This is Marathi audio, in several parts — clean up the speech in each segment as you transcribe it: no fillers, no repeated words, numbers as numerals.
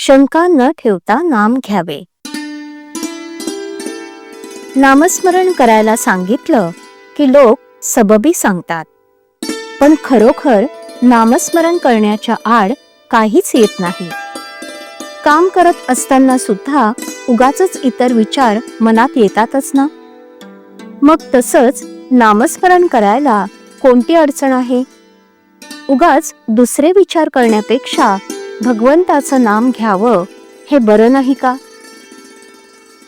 शंका न ठेवता नाम घ्यावे. नामस्मरण करायला सांगितलं की लोक सबबी सांगतात, पण खरोखर नामस्मरण करण्याच्या आड काहीच येत नाही. काम करत असताना सुद्धा उगाचच इतर विचार मनात येतातच ना. मग तसंच नामस्मरण करायला कोणती अडचण आहे? उगाच दुसरे विचार करण्यापेक्षा भगवंताचं नाम घ्यावं हे बरं नाही का?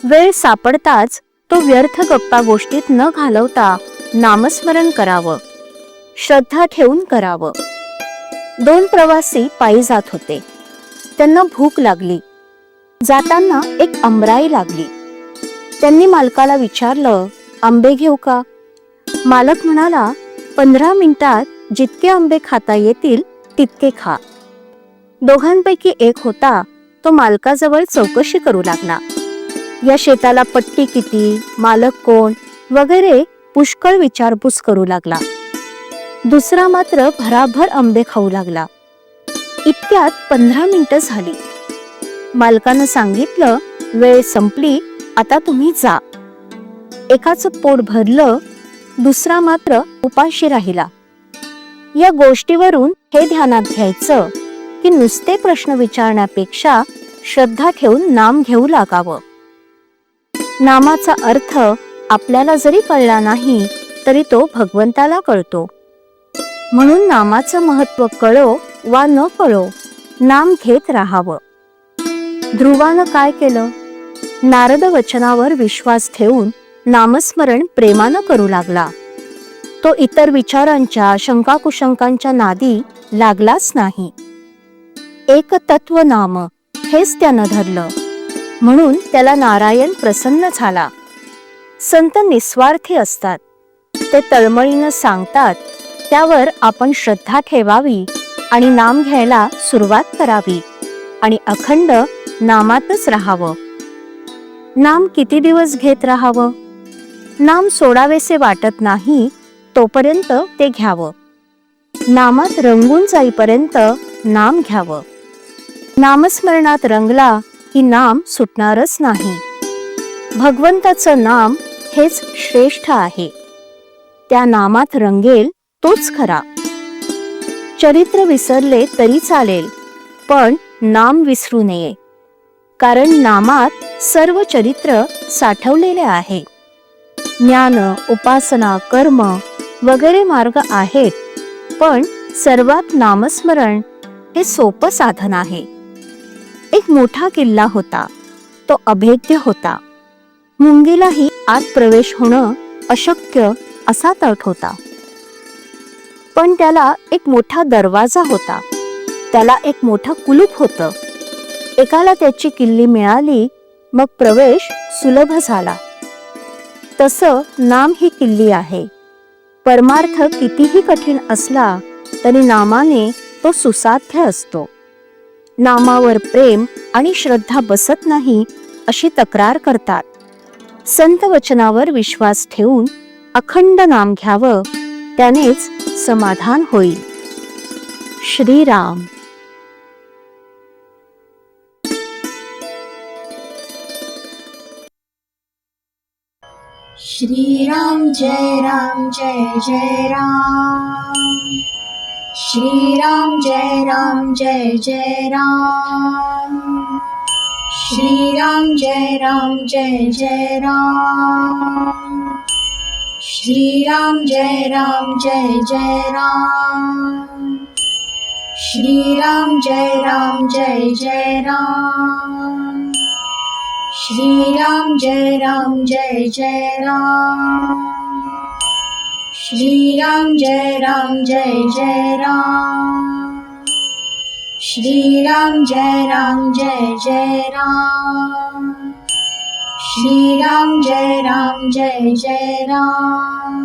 वेळ सापडताच तो व्यर्थ गप्पा गोष्टीत न घालवता नामस्मरण करावं, श्रद्धा ठेवून करावं. 2 प्रवासी पायी जात होते. त्यांना भूक लागली. जाताना एक आंबराई लागली. त्यांनी मालकाला विचारलं, आंबे घेऊ का? मालक म्हणाला, 15 मिनिटात जितके आंबे खाता येतील तितके खा. दोघांपैकी एक होता तो मालकाजवळ चौकशी करू लागला. या शेताला पट्टी किती, मालक कोण वगैरे पुष्कळ विचारपूस करू लागला. दुसरा मात्र भराभर आंबे खाऊ लागला. इतक्यात 15 मिनिटं झाली. मालकानं सांगितलं, वेळ संपली, आता तुम्ही जा. एकाचं पोट भरलं, दुसरा मात्र उपाशी राहिला. या गोष्टीवरून हे ध्यानात घ्यायचं की नुसते प्रश्न विचारण्यापेक्षा श्रद्धा ठेवून नाम घेऊ लागावं. नामाचा अर्थ आपल्याला जरी कळला नाही तरी तो भगवंताला कळतो. म्हणून नामाचं महत्त्व कळो वा न कळो, नाम घेत राहावं. ध्रुवानं काय केलं? नारद वचनावर विश्वास ठेवून नामस्मरण प्रेमानं करू लागला. तो इतर विचारांच्या, शंकाकुशंकांच्या नादी लागलाच नाही. एक तत्व नाम हेच त्यानं धरलं, म्हणून त्याला नारायण प्रसन्न झाला. संत निस्वार्थी असतात. ते तळमळीनं सांगतात, त्यावर आपण श्रद्धा ठेवावी आणि नाम घ्यायला सुरुवात करावी आणि अखंड नामातच राहावं. नाम किती दिवस घेत राहावं? नाम सोडावेसे वाटत नाही तोपर्यंत ते घ्यावं. नामात रंगून जाईपर्यंत नाम घ्यावं. नामस्मरणात रंगला की नाम सुटणारच नाही. भगवंताचं नाम हेच श्रेष्ठ आहे. त्या नामात रंगेल तोच खरा. चरित्र विसरले तरी चालेल, पण नाम विसरू नये. कारण नामात सर्व चरित्र साठवलेले आहे. ज्ञान, उपासना, कर्म वगैरे मार्ग आहेत, पण सर्वात नामस्मरण हे सोपं साधन आहे. एक मोठा किल्ला होता. तो अभेद्य होता. मुंगीलाही आत प्रवेश होणं अशक्य असा तट होता. पण त्याला एक मोठा दरवाजा होता. त्याला एक मोठं कुलूप होतं. एकाला त्याची किल्ली मिळाली, मग प्रवेश सुलभ झाला. तसं नाम ही किल्ली आहे. परमार्थ कितीही कठीण असला तरी नामाने तो सुसाध्य असतो. नामावर प्रेम आणि श्रद्धा बसत नाही अशी तक्रार करतात. संत वचनावर विश्वास ठेवून अखंड नाम घ्यावं, त्यानेच समाधान होईल. श्रीराम. श्रीराम जय राम जय जय राम. श्रीराम जय राम जय जय राम. श्रीराम जय राम जय जय राम. श्रीराम जय राम जय जय राम. श्रीराम जय राम जय जय राम. श्रीराम जय राम जय जय राम. श्रीराम जय राम जय जय राम. श्रीराम जय राम जय जय राम. श्रीराम जय राम जय जय राम.